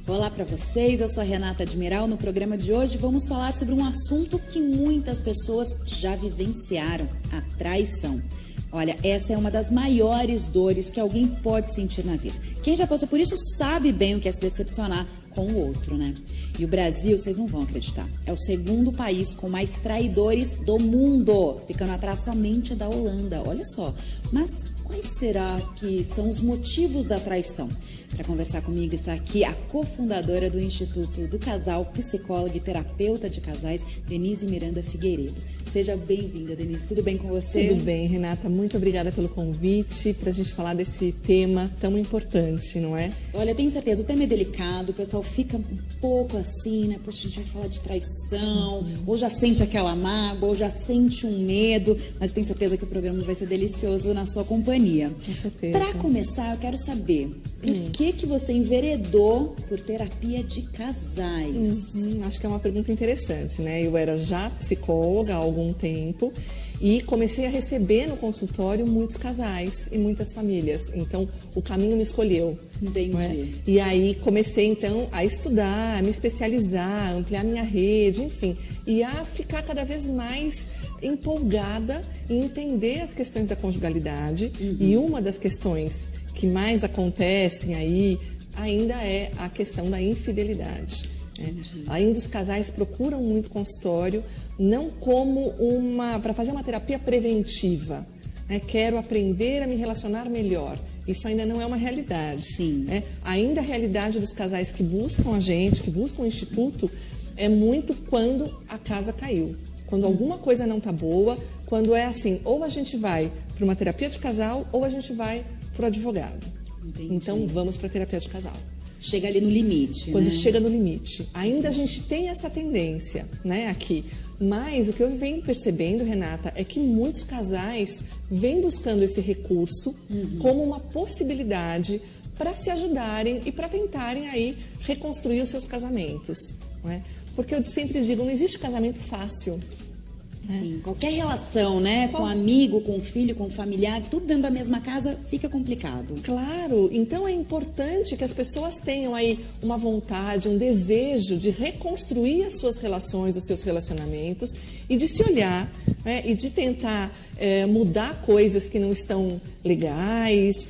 Olá para vocês, eu sou a Renata Admiral. No programa de hoje vamos falar sobre um assunto que muitas pessoas já vivenciaram, a traição. Olha, essa é uma das maiores dores que alguém pode sentir na vida. Quem já passou por isso sabe bem o que é se decepcionar com o outro, né? E o Brasil, vocês não vão acreditar, é o segundo país com mais traidores do mundo, ficando atrás somente da Holanda, olha só. Mas quais será que são os motivos da traição? Para conversar comigo está aqui a cofundadora do Instituto do Casal, psicóloga e terapeuta de casais, Denise Miranda Figueiredo. Seja bem-vinda, Denise. Tudo bem com você? Tudo bem, Renata. Muito obrigada pelo convite para a gente falar desse tema tão importante, não é? Olha, eu tenho certeza, o tema é delicado, o pessoal fica um pouco assim, né? Poxa, a gente vai falar de traição, ou já sente aquela mágoa, ou já sente um medo, mas tenho certeza que o programa vai ser delicioso na sua companhia. Com certeza. Para começar, eu quero saber por que você enveredou por terapia de casais? Acho que é uma pergunta interessante, né? Eu era já psicóloga há algum tempo e comecei a receber no consultório muitos casais e muitas famílias. Então, o caminho me escolheu. Entendi. Não é? E aí comecei, então, a estudar, a me especializar, ampliar minha rede, enfim. E a ficar cada vez mais empolgada em entender as questões da conjugalidade. E uma das questões que mais acontecem aí ainda é a questão da infidelidade. Ainda os casais procuram muito consultório, não como para fazer uma terapia preventiva. Né? Quero aprender a me relacionar melhor. Isso ainda não é uma realidade. Sim. Né? Ainda a realidade dos casais que buscam a gente, que buscam o Instituto, é muito quando a casa caiu. Quando alguma coisa não está boa, quando é assim, ou a gente vai para uma terapia de casal, ou a gente vai para o advogado. Entendi. Então, vamos para a terapia de casal. Chega ali no limite, Quando né? chega no limite. Ainda a gente tem essa tendência, né, aqui. Mas o que eu venho percebendo, Renata, é que muitos casais vêm buscando esse recurso como uma possibilidade para se ajudarem e para tentarem aí reconstruir os seus casamentos. Não é? Porque eu sempre digo, não existe casamento fácil. Sim, qualquer relação, né? Com amigo, com filho, com familiar, tudo dentro da mesma casa fica complicado. Claro, então é importante que as pessoas tenham aí uma vontade, um desejo de reconstruir as suas relações, os seus relacionamentos e de se olhar, né? E de tentar mudar coisas que não estão legais,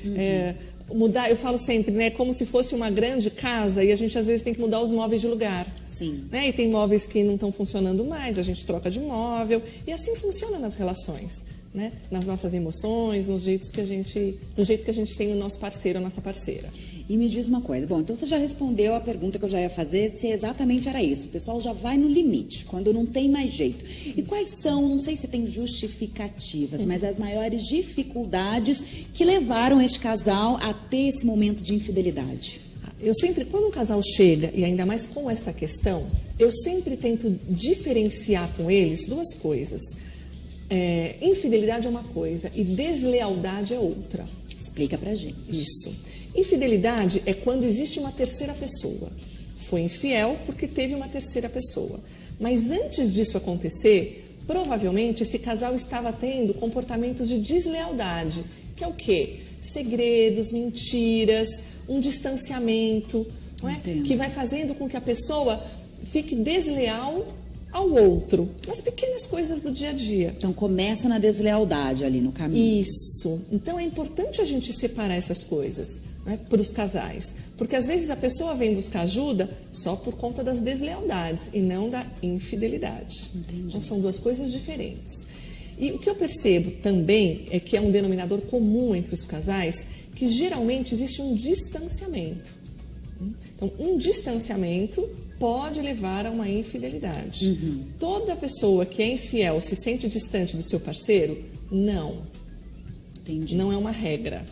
mudar, eu falo sempre, né, como se fosse uma grande casa e a gente às vezes tem que mudar os móveis de lugar. Sim. Né? E tem móveis que não estão funcionando mais, a gente troca de móvel e assim funciona nas relações, né? Nas nossas emoções, no jeito que a gente tem o nosso parceiro, a nossa parceira. E me diz uma coisa, bom, então você já respondeu a pergunta que eu já ia fazer, se exatamente era isso. O pessoal já vai no limite, quando não tem mais jeito. E quais são, não sei se tem justificativas, mas as maiores dificuldades que levaram este casal a ter esse momento de infidelidade? Eu sempre, quando um casal chega, e ainda mais com esta questão, eu sempre tento diferenciar com eles duas coisas. Infidelidade é uma coisa e deslealdade é outra. Explica pra gente. Isso. Infidelidade é quando existe uma terceira pessoa. Foi infiel porque teve uma terceira pessoa. Mas antes disso acontecer, provavelmente esse casal estava tendo comportamentos de deslealdade. Que é o quê? Segredos, mentiras, um distanciamento, não é? Que vai fazendo com que a pessoa fique desleal ao outro, nas pequenas coisas do dia a dia. Então começa na deslealdade ali no caminho. Isso. Então é importante a gente separar essas coisas, né, para os casais. Porque às vezes a pessoa vem buscar ajuda só por conta das deslealdades e não da infidelidade. Entendi. Então são duas coisas diferentes. E o que eu percebo também é que é um denominador comum entre os casais que geralmente existe um distanciamento. Então, um distanciamento pode levar a uma infidelidade. Toda pessoa que é infiel se sente distante do seu parceiro? Não. Entendi. Não é uma regra.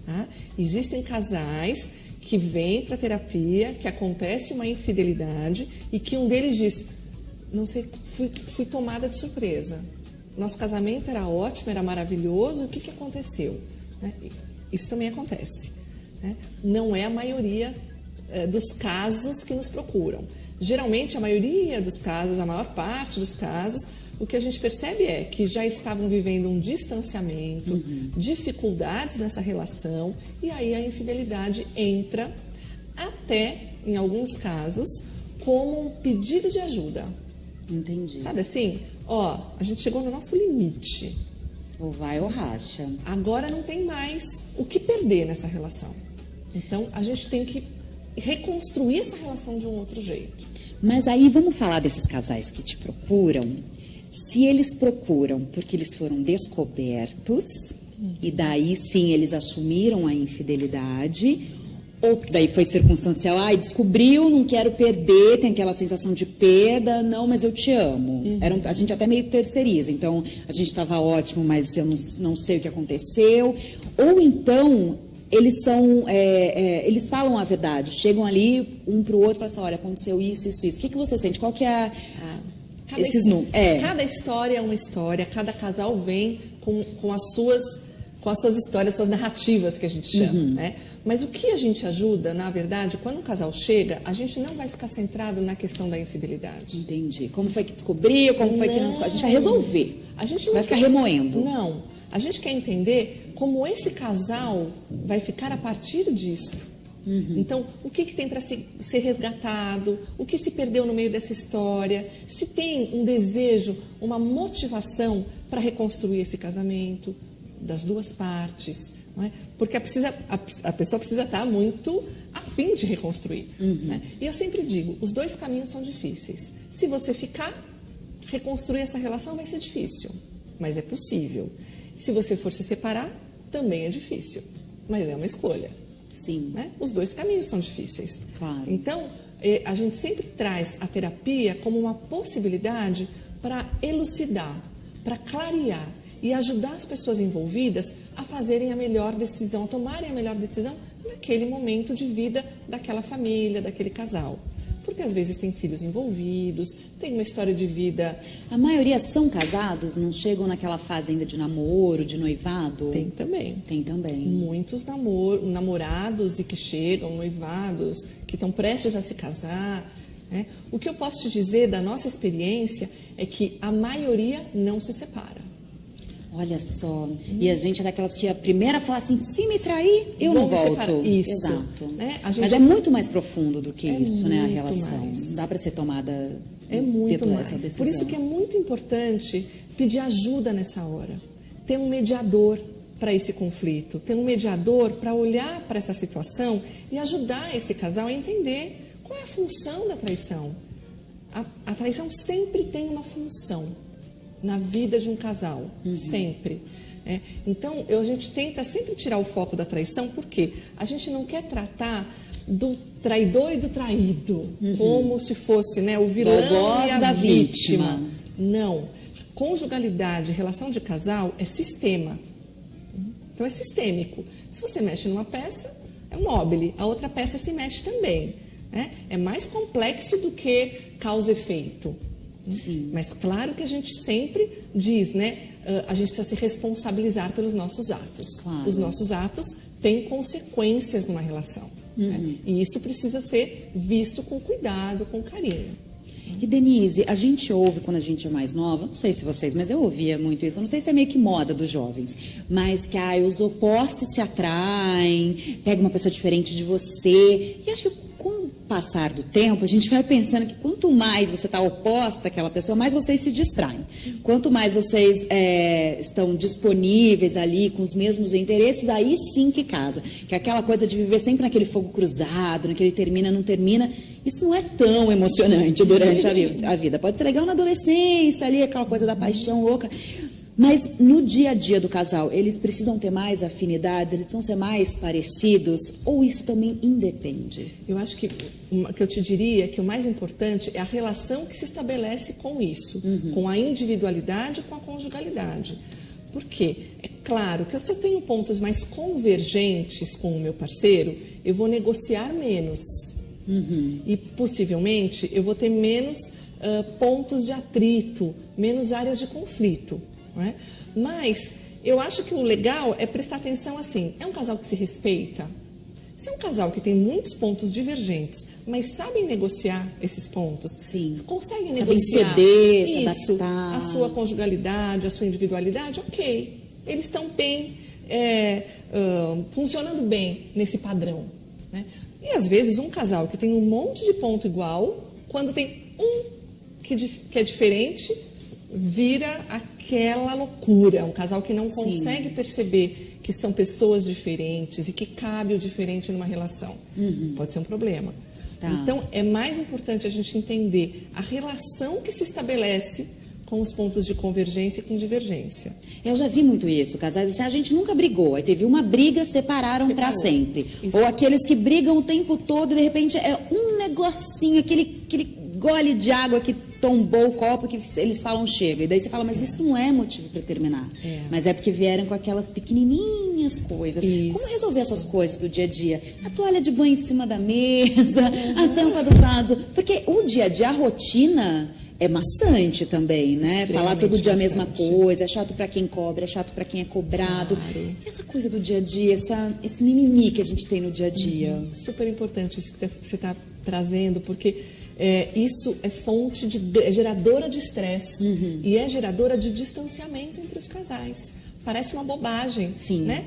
Tá? Existem casais que vêm para terapia, que acontece uma infidelidade e que um deles diz, não sei, fui tomada de surpresa. Nosso casamento era ótimo, era maravilhoso, o que aconteceu? Né? Isso também acontece. Né? Não é a maioria dos casos que nos procuram. Geralmente, a maioria dos casos, a maior parte dos casos, o que a gente percebe é que já estavam vivendo um distanciamento, dificuldades nessa relação, e aí a infidelidade entra até, em alguns casos, como um pedido de ajuda. Entendi. Sabe assim? Ó, a gente chegou no nosso limite. Ou vai ou racha. Agora não tem mais o que perder nessa relação. Então, a gente tem que reconstruir essa relação de um outro jeito. Mas aí vamos falar desses casais que te procuram. Se eles procuram porque eles foram descobertos, e daí sim eles assumiram a infidelidade, ou daí foi circunstancial, ai, descobriu, não quero perder, tem aquela sensação de perda, não, mas eu te amo. A gente até meio terceiriza, então a gente estava ótimo, mas eu não sei o que aconteceu. Ou então eles são, eles falam a verdade, chegam ali um para o outro e falam assim, olha, aconteceu isso. O que você sente? Qual que é Cada história é uma história, cada casal vem com as suas histórias, suas narrativas, que a gente chama, né? Mas o que a gente ajuda, na verdade, quando um casal chega, a gente não vai ficar centrado na questão da infidelidade. Entendi. Como foi que descobriu, como foi que não descobriu? A gente vai resolver. A gente não vai ficar remoendo. Não. A gente quer entender como esse casal vai ficar a partir disso. Então, o que tem para ser resgatado, o que se perdeu no meio dessa história, se tem um desejo, uma motivação para reconstruir esse casamento das duas partes, não é? Porque a pessoa precisa estar muito a fim de reconstruir. Né? E eu sempre digo, os dois caminhos são difíceis. Se você ficar, reconstruir essa relação vai ser difícil, mas é possível. Se você for se separar, também é difícil, mas é uma escolha. Sim. Né? Os dois caminhos são difíceis. Claro. Então, a gente sempre traz a terapia como uma possibilidade para elucidar, para clarear e ajudar as pessoas envolvidas a fazerem a melhor decisão, a tomarem a melhor decisão naquele momento de vida daquela família, daquele casal. Porque às vezes tem filhos envolvidos, tem uma história de vida... A maioria são casados? Não chegam naquela fase ainda de namoro, de noivado? Tem também. Tem também. Muitos namorados e que chegam, noivados, que estão prestes a se casar. Né? O que eu posso te dizer da nossa experiência é que a maioria não se separa. Olha só, e a gente é daquelas que a primeira fala assim, se me trair, eu não volto. Separar. Isso. Exato. Né? Mas é muito mais profundo do que isso, né, a muito relação. mais. Não dá para ser tomada... É muito mais. Essa decisão. Por isso que é muito importante pedir ajuda nessa hora. Ter um mediador para esse conflito. Ter um mediador para olhar para essa situação e ajudar esse casal a entender qual é a função da traição. A traição sempre tem uma função na vida de um casal, sempre. Então, a gente tenta sempre tirar o foco da traição, porque a gente não quer tratar do traidor e do traído como se fosse, né, o vilão e a da vítima. Não. Conjugalidade, relação de casal é sistema. Então, é sistêmico. Se você mexe numa peça, é um mobile. A outra peça se mexe também. Né? É mais complexo do que causa e efeito. Sim. Mas claro que a gente sempre diz, né? A gente precisa se responsabilizar pelos nossos atos. Claro. Os nossos atos têm consequências numa relação. Né? E isso precisa ser visto com cuidado, com carinho. E Denise, a gente ouve quando a gente é mais nova, não sei se vocês, mas eu ouvia muito isso, não sei se é meio que moda dos jovens, mas que os opostos se atraem, pega uma pessoa diferente de você, e acho que com o passar do tempo, a gente vai pensando que quanto mais você está oposta àquela pessoa, mais vocês se distraem. Quanto mais vocês estão disponíveis ali com os mesmos interesses, aí sim que casa. Que aquela coisa de viver sempre naquele fogo cruzado, naquele termina, não termina, isso não é tão emocionante durante a vida. Pode ser legal na adolescência, ali aquela coisa da paixão louca. Mas no dia a dia do casal, eles precisam ter mais afinidades, eles precisam ser mais parecidos, ou isso também independe? Eu acho que eu te diria que o mais importante é a relação que se estabelece com isso, com a individualidade e com a conjugalidade. Por quê? É claro que se eu tenho pontos mais convergentes com o meu parceiro, eu vou negociar menos. E possivelmente eu vou ter menos pontos de atrito, menos áreas de conflito. Não é? Mas eu acho que o legal é prestar atenção assim, é um casal que se respeita, Se é um casal que tem muitos pontos divergentes, mas sabem negociar esses pontos, Sim. conseguem Sabem negociar ceder, se isso, adaptar. a sua conjugalidade, a sua individualidade, ok. Eles estão bem, funcionando bem nesse padrão, né? E às vezes um casal que tem um monte de ponto igual, quando tem um que é diferente, vira aquela loucura. Um casal que não consegue perceber que são pessoas diferentes e que cabe o diferente numa relação. Pode ser um problema. Tá. Então, é mais importante a gente entender a relação que se estabelece com os pontos de convergência e com divergência. Eu já vi muito isso, casais assim, a gente nunca brigou, aí teve uma briga, separaram para sempre. Isso. Ou aqueles que brigam o tempo todo e de repente é um negocinho, aquele gole de água que tombou o copo, que eles falam chega. E daí você fala, mas isso não é motivo para terminar. Mas é porque vieram com aquelas pequenininhas coisas. Isso. Como resolver essas coisas do dia a dia? A toalha de banho em cima da mesa, a tampa do vaso. Porque o dia a dia, a rotina é maçante também, né? Falar todo dia a mesma coisa, é chato para quem cobra, é chato para quem é cobrado. Claro. Essa coisa do dia a dia, esse mimimi que a gente tem no dia a dia. Super importante isso que você está trazendo, porque isso é fonte é geradora de estresse e é geradora de distanciamento entre os casais. Parece uma bobagem, Sim. né?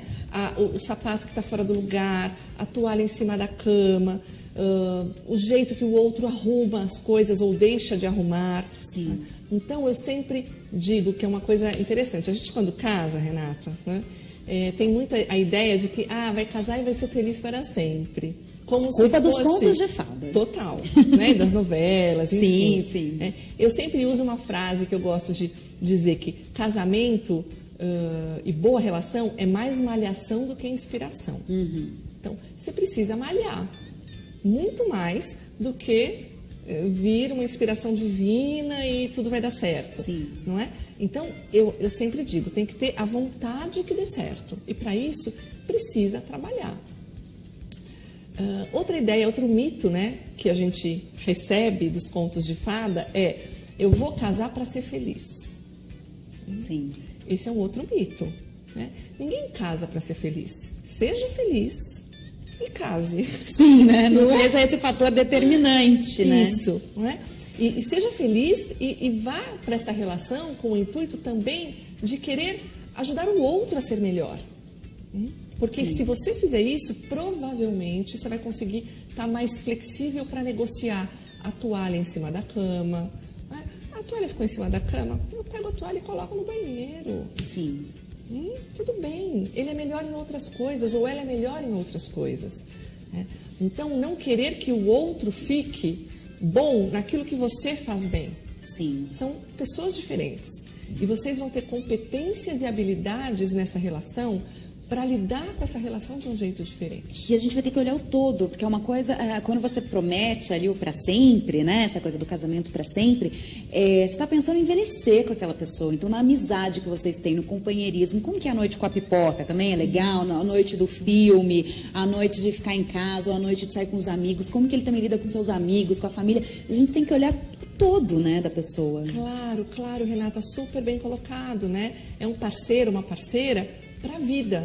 O sapato que está fora do lugar, a toalha em cima da cama, o jeito que o outro arruma as coisas ou deixa de arrumar. Sim. Né? Então, eu sempre digo que é uma coisa interessante. A gente, quando casa, Renata, né, tem muito a ideia de que vai casar e vai ser feliz para sempre. Como Culpa dos fosse... contos de fada. Total, né? Das novelas, enfim. Sim. Né? Eu sempre uso uma frase que eu gosto de dizer que casamento e boa relação é mais malhação do que inspiração. Então, você precisa malhar muito mais do que vir uma inspiração divina e tudo vai dar certo. Sim. Não é? Então, eu sempre digo, tem que ter a vontade que dê certo. E para isso, precisa trabalhar. Outra ideia, outro mito, né, que a gente recebe dos contos de fada é: eu vou casar para ser feliz. Sim. Esse é um outro mito, né? Ninguém casa para ser feliz. Seja feliz e case. Sim, né? Não seja esse fator determinante, né? Isso, não é? E seja feliz e vá para essa relação com o intuito também de querer ajudar o outro a ser melhor. Porque se você fizer isso, provavelmente você vai conseguir estar mais flexível para negociar a toalha em cima da cama. Né? A toalha ficou em cima da cama, eu pego a toalha e coloco no banheiro. Sim. Tudo bem, ele é melhor em outras coisas ou ela é melhor em outras coisas. Né? Então, não querer que o outro fique bom naquilo que você faz bem. Sim. São pessoas diferentes e vocês vão ter competências e habilidades nessa relação para lidar com essa relação de um jeito diferente. E a gente vai ter que olhar o todo, porque é uma coisa, quando você promete ali o para sempre, né, essa coisa do casamento para sempre, você está pensando em envelhecer com aquela pessoa. Então, na amizade que vocês têm, no companheirismo, como que é a noite com a pipoca também é legal, a noite do filme, a noite de ficar em casa, ou a noite de sair com os amigos, como que ele também lida com seus amigos, com a família. A gente tem que olhar todo, né, da pessoa. Claro, Renata, super bem colocado, né? É um parceiro, uma parceira para a vida,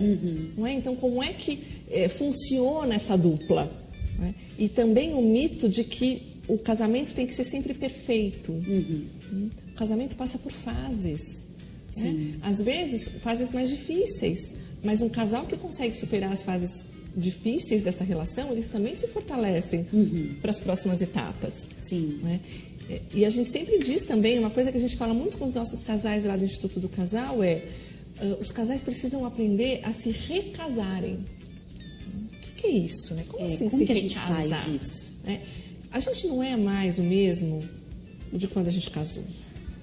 não é? Então, como é que funciona essa dupla? Não é? E também o mito de que o casamento tem que ser sempre perfeito. O casamento passa por fases. Né? Às vezes, fases mais difíceis, mas um casal que consegue superar as fases difíceis dessa relação, eles também se fortalecem para as próximas etapas. Sim. Não é? E a gente sempre diz também, uma coisa que a gente fala muito com os nossos casais lá do Instituto do Casal os casais precisam aprender a se recasarem. O que é isso? Né? Como assim como se que a gente recasar? faz isso? A gente não é mais o mesmo de quando a gente casou.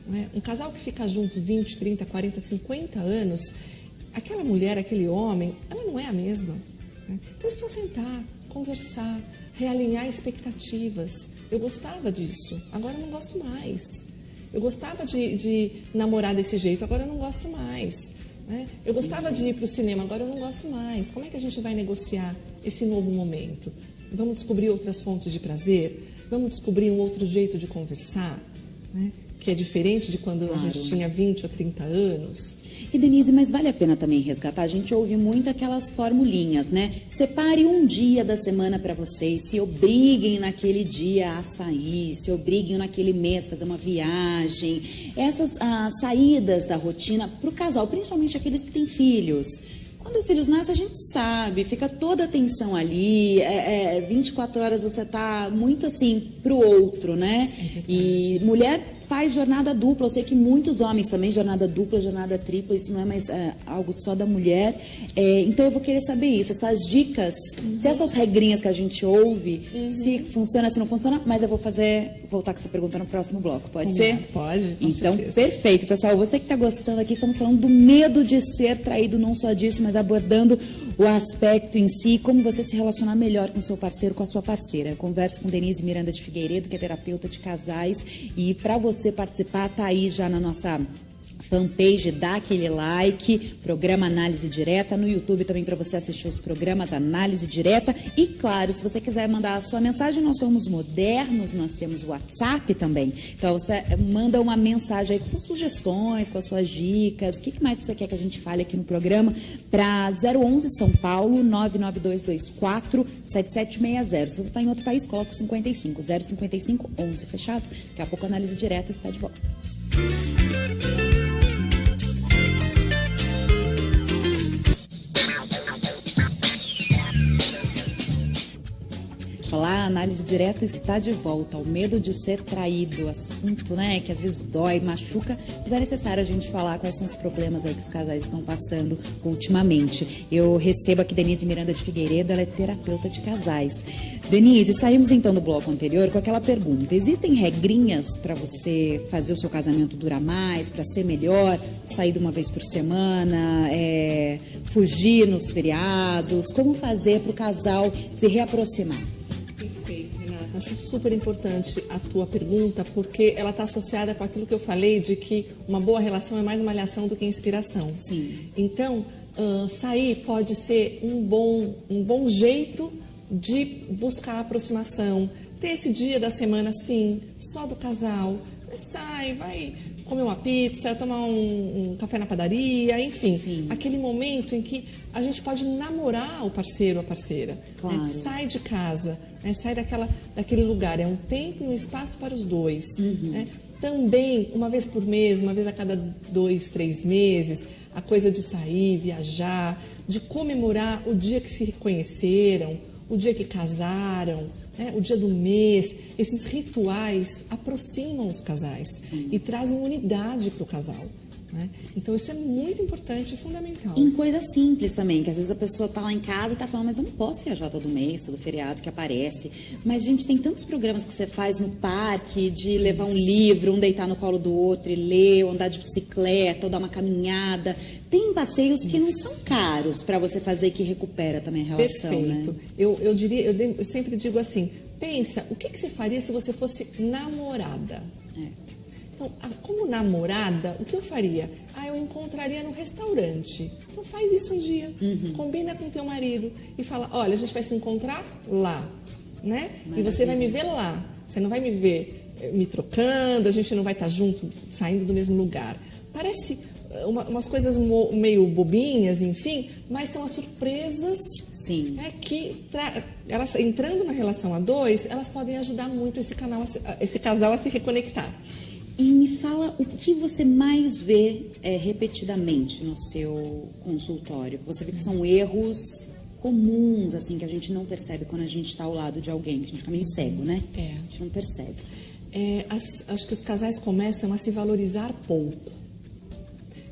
Não é? Um casal que fica junto 20, 30, 40, 50 anos, aquela mulher, aquele homem, ela não é a mesma. Né? Então, eles precisam sentar, conversar, realinhar expectativas. Eu gostava disso, agora eu não gosto mais. Eu gostava de namorar desse jeito, agora eu não gosto mais. Né? Eu gostava de ir para o cinema, agora eu não gosto mais. Como é que a gente vai negociar esse novo momento? Vamos descobrir outras fontes de prazer? Vamos descobrir um outro jeito de conversar? Né? que é diferente de quando a gente tinha 20 ou 30 anos. E Denise, mas vale a pena também resgatar? A gente ouve muito aquelas formulinhas, né? Separe um dia da semana para vocês, se obriguem naquele dia a sair, se obriguem naquele mês a fazer uma viagem. Essas saídas da rotina para o casal, principalmente aqueles que têm filhos. Quando os filhos nascem, a gente sabe, fica toda a atenção ali, 24 horas você tá muito assim pro outro, né? E mulher faz jornada dupla, eu sei que muitos homens também, jornada dupla, jornada tripla, isso não é mais algo só da mulher. Então eu vou querer saber isso, essas dicas, se essas regrinhas que a gente ouve, se funciona, se não funciona, mas eu vou voltar com essa pergunta no próximo bloco, pode ser? Pode, com Então, certeza. perfeito, pessoal. Você que está gostando aqui, estamos falando do medo de ser traído, não só disso, mas abordando o aspecto em si, como você se relacionar melhor com seu parceiro, com a sua parceira. Eu converso com Denise Miranda de Figueiredo, que é terapeuta de casais, e para você participar, tá aí já na nossa fanpage, dá aquele like, programa Análise Direta, no YouTube também para você assistir os programas Análise Direta. E claro, se você quiser mandar a sua mensagem, nós somos modernos, nós temos o WhatsApp também. Então você manda uma mensagem aí com suas sugestões, com as suas dicas, o que mais você quer que a gente fale aqui no programa, para 011 São Paulo 99224 7760. Se você está em outro país, coloca o 55 055 11, fechado? Daqui a pouco a Análise Direta está de volta. Olá, a Análise Direta está de volta. O medo de ser traído, assunto, né, que às vezes dói, machuca, mas é necessário a gente falar quais são os problemas aí que os casais estão passando ultimamente. Eu recebo aqui Denise Miranda de Figueiredo, ela é terapeuta de casais. Denise, saímos então do bloco anterior com aquela pergunta: existem regrinhas para você fazer o seu casamento durar mais, para ser melhor, sair de uma vez por semana, fugir nos feriados? Como fazer para o casal se reaproximar? Perfeito, Renata. Acho super importante a tua pergunta, porque ela está associada com aquilo que eu falei de que uma boa relação é mais malhação do que inspiração. Sim. Então, sair pode ser um bom jeito de buscar a aproximação. Ter esse dia da semana, sim, só do casal. Sai, vai comer uma pizza, tomar um café na padaria, enfim. Sim. Aquele momento em que a gente pode namorar o parceiro ou a parceira. Claro. Né? Sai de casa, né? Sai daquele lugar. É um tempo e um espaço para os dois. Né? Também, uma vez por mês, uma vez a cada 2, 3 meses, a coisa de sair, viajar, de comemorar o dia que se conheceram, o dia que casaram, né? O dia do mês. Esses rituais aproximam os casais e trazem unidade para o casal. Né? Então isso é muito importante e fundamental. Em coisas simples também, que às vezes a pessoa tá lá em casa e tá falando, mas eu não posso viajar todo mês, todo feriado que aparece. Mas, gente, tem tantos programas que você faz no parque, de levar um livro, um deitar no colo do outro e ler, ou andar de bicicleta, ou dar uma caminhada. Tem passeios que não são caros para você fazer e que recupera também a relação. Perfeito. Né? Eu sempre digo assim, pensa, o que você faria se você fosse namorada? Então, como namorada, o que eu faria? Eu encontraria no restaurante. Então faz isso um dia. Combina com teu marido e fala, olha, a gente vai se encontrar lá, né? E você vai me ver lá. Você não vai me ver me trocando, a gente não vai estar junto, saindo do mesmo lugar. Parece umas coisas meio bobinhas, enfim, mas são as surpresas. Sim. Que elas entrando na relação a dois, elas podem ajudar muito esse casal a se reconectar. E me fala o que você mais vê repetidamente no seu consultório. Você vê que são erros comuns, assim, que a gente não percebe quando a gente está ao lado de alguém, que a gente fica meio cego, né? A gente não percebe. Acho que os casais começam a se valorizar pouco.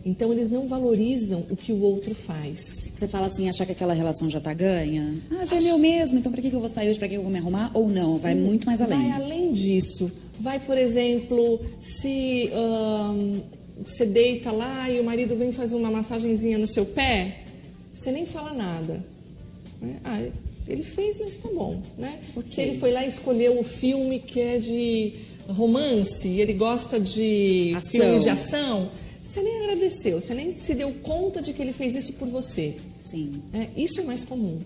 Então, eles não valorizam o que o outro faz. Você fala assim, achar que aquela relação já está ganha? Já é meu mesmo, então para que eu vou sair hoje, para que eu vou me arrumar? Ou não, vai muito mais além. Vai além disso. Vai, por exemplo, se você deita lá e o marido vem fazer uma massagenzinha no seu pé, você nem fala nada. Né? Ele fez, mas tá bom. Né? Okay. Se ele foi lá e escolheu o filme que é de romance, e ele gosta de filmes de ação, você nem agradeceu, você nem se deu conta de que ele fez isso por você. Sim. Isso é mais comum.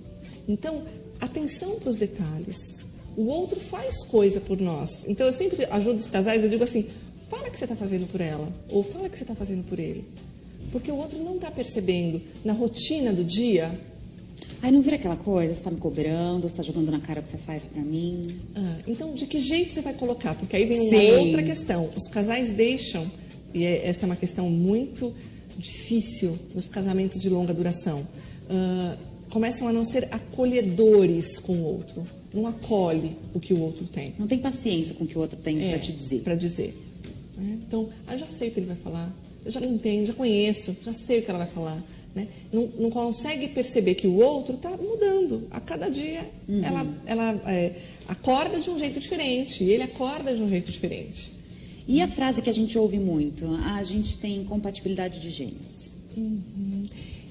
Então, atenção para os detalhes. O outro faz coisa por nós. Então, eu sempre ajudo os casais, eu digo assim, fala que você está fazendo por ela, ou fala que você está fazendo por ele. Porque o outro não está percebendo na rotina do dia. Aí não vira aquela coisa, você está me cobrando, você está jogando na cara o que você faz para mim. Então, de que jeito você vai colocar? Porque aí vem uma Sim. outra questão. Os casais deixam, e essa é uma questão muito difícil nos casamentos de longa duração, começam a não ser acolhedores com o outro. Não acolhe o que o outro tem. Não tem paciência com o que o outro tem para te dizer. Para dizer. Então, já sei o que ele vai falar, eu já entendo, já conheço, já sei o que ela vai falar. Né? Não consegue perceber que o outro está mudando. A cada dia ela acorda de um jeito diferente, ele acorda de um jeito diferente. E a frase que a gente ouve muito, a gente tem incompatibilidade de gênios.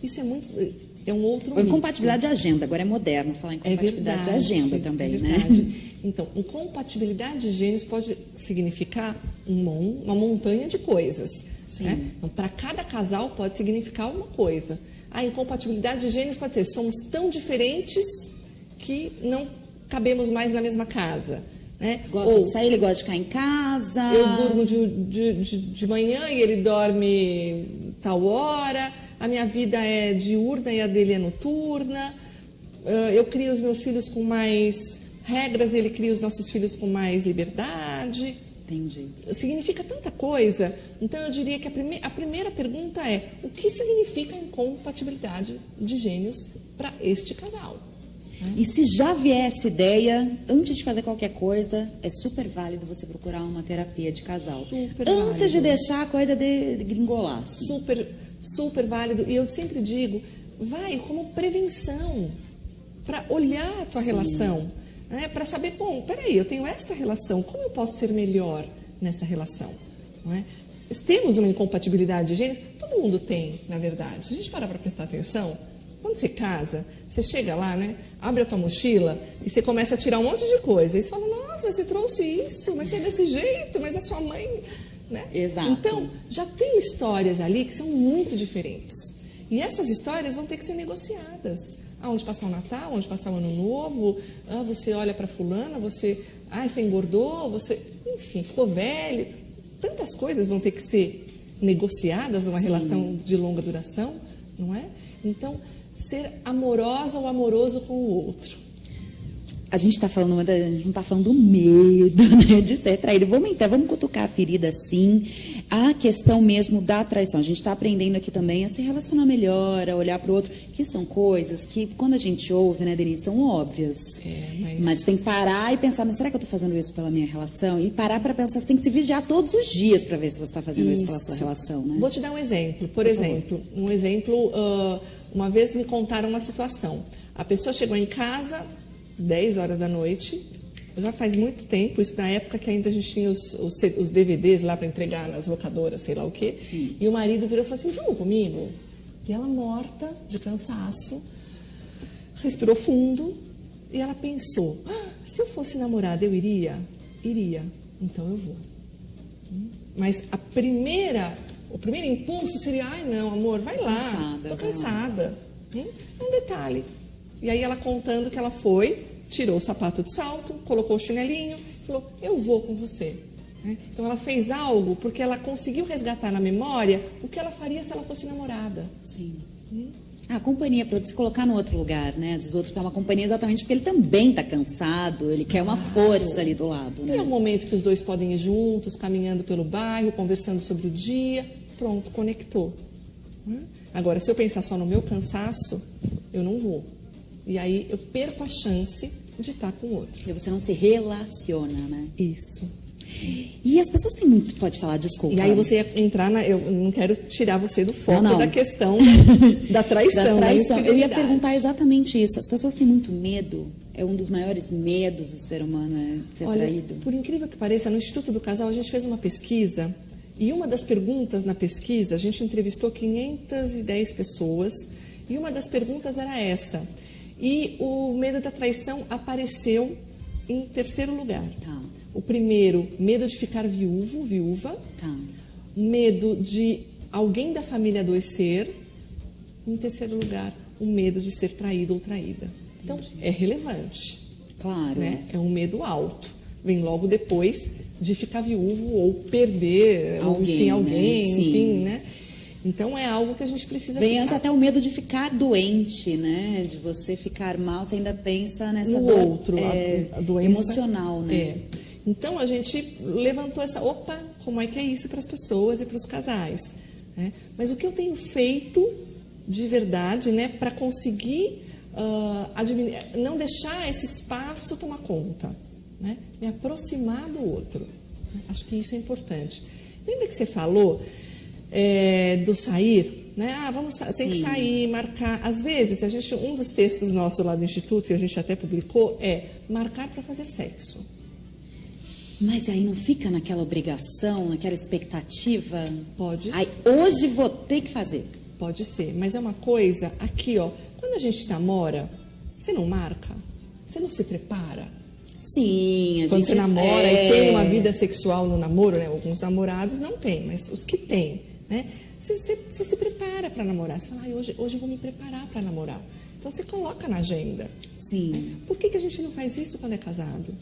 Isso é um outro Ou incompatibilidade de agenda, agora é moderno falar incompatibilidade de agenda também, né? Então, incompatibilidade de gênios pode significar uma montanha de coisas. Né? Então, para cada casal pode significar uma coisa. A incompatibilidade de gênios pode ser: somos tão diferentes que não cabemos mais na mesma casa. Né? Gosta de sair, ele gosta de ficar em casa. Eu durmo de manhã e ele dorme tal hora. A minha vida é diurna e a dele é noturna. Eu crio os meus filhos com mais regras e ele cria os nossos filhos com mais liberdade. Entendi. Significa tanta coisa. Então, eu diria que a primeira pergunta é: o que significa incompatibilidade de gênios para este casal? E se já vier essa ideia, antes de fazer qualquer coisa, é super válido você procurar uma terapia de casal. Super antes válido. de deixar a coisa de gringolar. Assim. Super válido. E eu sempre digo, vai como prevenção, para olhar a tua relação, né? Para saber, bom, peraí, eu tenho esta relação, como eu posso ser melhor nessa relação? Não é? Temos uma incompatibilidade de gênero? Todo mundo tem, na verdade. Se a gente parar para prestar atenção, quando você casa, você chega lá, né? Abre a tua mochila e você começa a tirar um monte de coisa. E você fala: nossa, mas você trouxe isso, mas você é desse jeito, mas a sua mãe... Né? Exato. Então, já tem histórias ali que são muito diferentes. E essas histórias vão ter que ser negociadas. Onde passar o Natal, onde passar o Ano Novo, você olha para fulana, você engordou, você, enfim, ficou velho. Tantas coisas vão ter que ser negociadas numa relação de longa duração, não é? Então, ser amorosa ou amoroso com o outro. A gente está falando, a gente não está falando do medo, né, de ser traído. Vamos cutucar a ferida, sim. A questão mesmo da traição. A gente está aprendendo aqui também a se relacionar melhor, a olhar para o outro, que são coisas que, quando a gente ouve, né, Denise, são óbvias. Mas tem que parar e pensar: mas será que eu estou fazendo isso pela minha relação? E parar para pensar, você tem que se vigiar todos os dias para ver se você está fazendo isso pela sua relação, né? Vou te dar um exemplo. Por exemplo, uma vez me contaram uma situação. A pessoa chegou em casa 10 horas da noite, já faz muito tempo, isso na época que ainda a gente tinha os DVDs lá para entregar nas locadoras, sei lá o quê. Sim. E o marido virou e falou assim: vamos comigo? E ela, morta de cansaço, respirou fundo e ela pensou: se eu fosse namorada, eu iria? Iria, então eu vou. Mas o primeiro impulso seria: ai não, amor, vai lá, tô cansada. É um detalhe. E aí ela contando que ela foi, tirou o sapato de salto, colocou o chinelinho, falou: eu vou com você. Então ela fez algo porque ela conseguiu resgatar na memória o que ela faria se ela fosse namorada. Sim. A companhia, para se colocar no outro lugar, né? Às vezes o outro quer uma companhia exatamente porque ele também está cansado, ele quer uma força ali do lado, né? E é um momento que os dois podem ir juntos, caminhando pelo bairro, conversando sobre o dia. Pronto, conectou. Agora, se eu pensar só no meu cansaço, eu não vou. E aí eu perco a chance de estar com o outro. E você não se relaciona, né? Isso. E as pessoas têm muito... Pode falar, desculpa. E aí você ia entrar eu não quero tirar você do foco da questão da traição. Eu ia perguntar exatamente isso. As pessoas têm muito medo. É um dos maiores medos do ser humano, é ser traído. Por incrível que pareça, no Instituto do Casal a gente fez uma pesquisa. E uma das perguntas na pesquisa, a gente entrevistou 510 pessoas. E uma das perguntas era essa. E o medo da traição apareceu em terceiro lugar. Tá. O primeiro, medo de ficar viúva. Tá. Medo de alguém da família adoecer. Em terceiro lugar, o medo de ser traído ou traída. Então, é relevante. Claro. Né? É um medo alto. vem logo depois de ficar viúvo ou perder alguém, né? enfim, né? Então é algo que a gente precisa Vem antes até o medo de ficar doente, né? De você ficar mal, você ainda pensa nessa no dor outro, a doença emocional, né? Então a gente levantou como é que é isso para as pessoas e para os casais, né? Mas o que eu tenho feito de verdade, né, para conseguir não deixar esse espaço tomar conta, né? Me aproximar do outro. Acho que isso é importante. Lembra que você falou do sair, né? Tem que sair, marcar. Às vezes, um dos textos nossos lá do Instituto, que a gente até publicou, é marcar para fazer sexo. Mas aí não fica naquela obrigação, naquela expectativa? Pode ser. Aí, hoje vou ter que fazer. Pode ser, mas é uma coisa aqui, ó. Quando a gente namora, você não marca? Você não se prepara? Sim, Quando você namora e tem uma vida sexual no namoro, né? Alguns namorados não têm, mas os que têm, né? Você se prepara para namorar. Você fala, hoje eu vou me preparar para namorar. Então você coloca na agenda. Sim. Né? Por que a gente não faz isso quando é casado?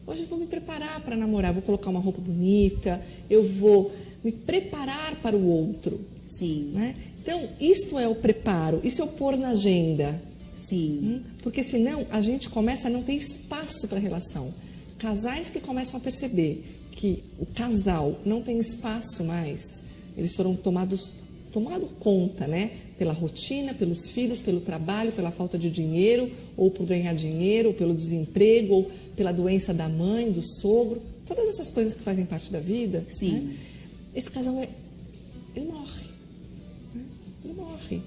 Hoje eu vou me preparar para namorar, vou colocar uma roupa bonita, eu vou me preparar para o outro. Sim. Né? Então, isso é o preparo, isso é o pôr na agenda. Sim. Porque senão a gente começa a não ter espaço para a relação. Casais que começam a perceber que o casal não tem espaço mais, eles foram tomado conta, né? Pela rotina, pelos filhos, pelo trabalho, pela falta de dinheiro, ou por ganhar dinheiro, ou pelo desemprego, ou pela doença da mãe, do sogro, todas essas coisas que fazem parte da vida. Sim. Né? Esse casal, ele morre. Né? Ele morre.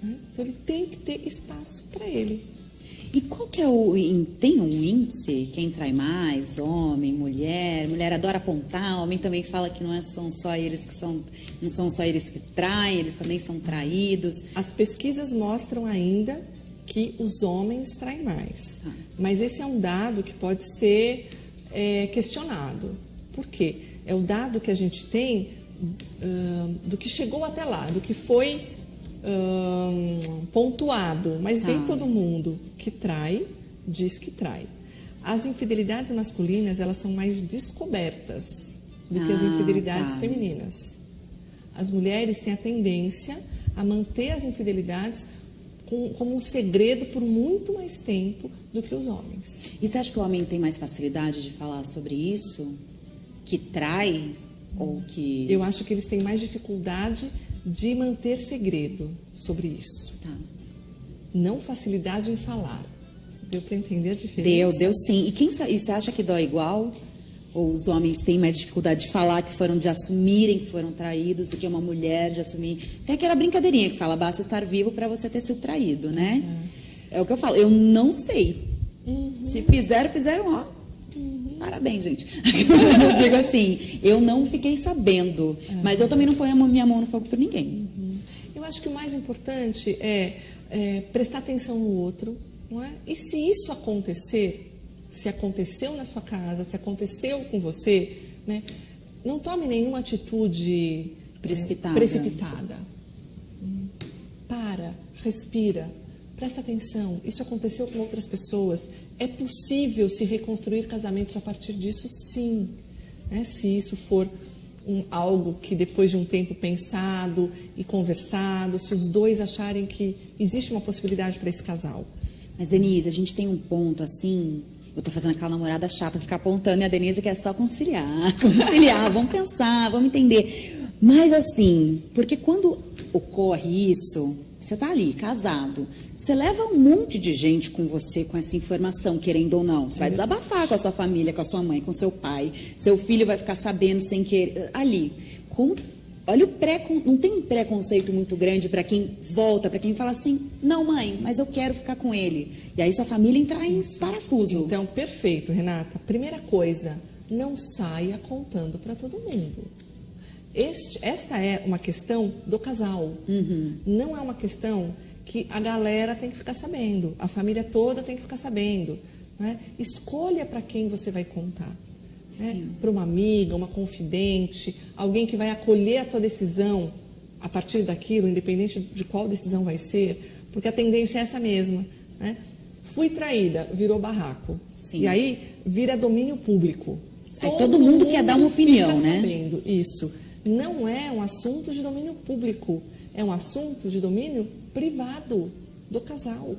Né? Então, ele tem que ter espaço para ele. E qual que é tem um índice? Quem trai mais? Homem, mulher? Mulher adora apontar, homem também fala que não são só eles que traem, eles também são traídos. As pesquisas mostram ainda que os homens traem mais. Mas esse é um dado que pode ser questionado. Por quê? É o dado que a gente tem do que chegou até lá, do que foi pontuado, mas nem todo mundo que trai diz que trai. As infidelidades masculinas, elas são mais descobertas do que as infidelidades femininas. As mulheres têm a tendência a manter as infidelidades como um segredo por muito mais tempo do que os homens. E você acha que o homem tem mais facilidade de falar sobre isso? Que trai? Ou que... Eu acho que eles têm mais dificuldade de manter segredo sobre isso. Tá. Não facilidade em falar. Deu para entender a diferença? Deu sim. E você acha que dói igual? Ou os homens têm mais dificuldade de falar de assumirem que foram traídos do que uma mulher de assumir? Tem aquela brincadeirinha que fala, basta estar vivo para você ter sido traído, né? É o que eu falo, eu não sei. Se fizeram, ó. Parabéns, gente. Mas eu digo assim, eu não fiquei sabendo, mas eu também não ponho a minha mão no fogo por ninguém. Eu acho que o mais importante é prestar atenção no outro, não é? E se isso acontecer, se aconteceu na sua casa, se aconteceu com você, né? Não tome nenhuma atitude precipitada. Para, respira, presta atenção. Isso aconteceu com outras pessoas. É possível se reconstruir casamentos a partir disso, sim. Né? Se isso for algo que depois de um tempo pensado e conversado, se os dois acharem que existe uma possibilidade para esse casal. Mas, Denise, a gente tem um ponto assim... Eu tô fazendo aquela namorada chata, ficar apontando, e a Denise quer só conciliar, vamos pensar, vamos entender. Mas assim, porque quando ocorre isso, você tá ali, casado, você leva um monte de gente com você, com essa informação, querendo ou não. Você vai desabafar com a sua família, com a sua mãe, com seu pai, seu filho vai ficar sabendo sem querer, ali. Olha não tem um preconceito muito grande para quem volta, para quem fala assim, não mãe, mas eu quero ficar com ele. E aí sua família entra em parafuso. Então, perfeito, Renata. Primeira coisa, não saia contando para todo mundo. Esta é uma questão do casal. Não é uma questão que a galera tem que ficar sabendo, a família toda tem que ficar sabendo. Né? Escolha para quem você vai contar. Né? Para uma amiga, uma confidente, alguém que vai acolher a tua decisão a partir daquilo, independente de qual decisão vai ser, porque a tendência é essa mesma. Né? Fui traída, virou barraco. Sim. E aí vira domínio público. Aí todo mundo quer dar uma opinião, fica né? Sabendo. Isso. Não é um assunto de domínio público, é um assunto de domínio privado do casal.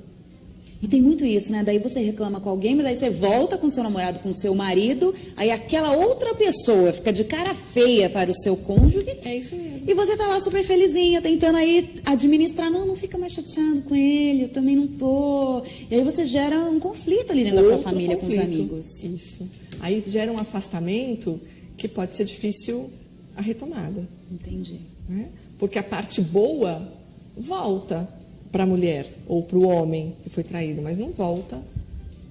E tem muito isso, né? Daí você reclama com alguém, mas aí você volta com seu namorado, com seu marido, aí aquela outra pessoa fica de cara feia para o seu cônjuge. É isso mesmo. E você tá lá super felizinha, tentando aí administrar. Não fica mais chateado com ele, eu também não tô. E aí você gera um conflito ali dentro da sua família, com os amigos. Isso. Aí gera um afastamento que pode ser difícil a retomada. Entendi. Né? Porque a parte boa volta para a mulher ou para o homem que foi traído, mas não volta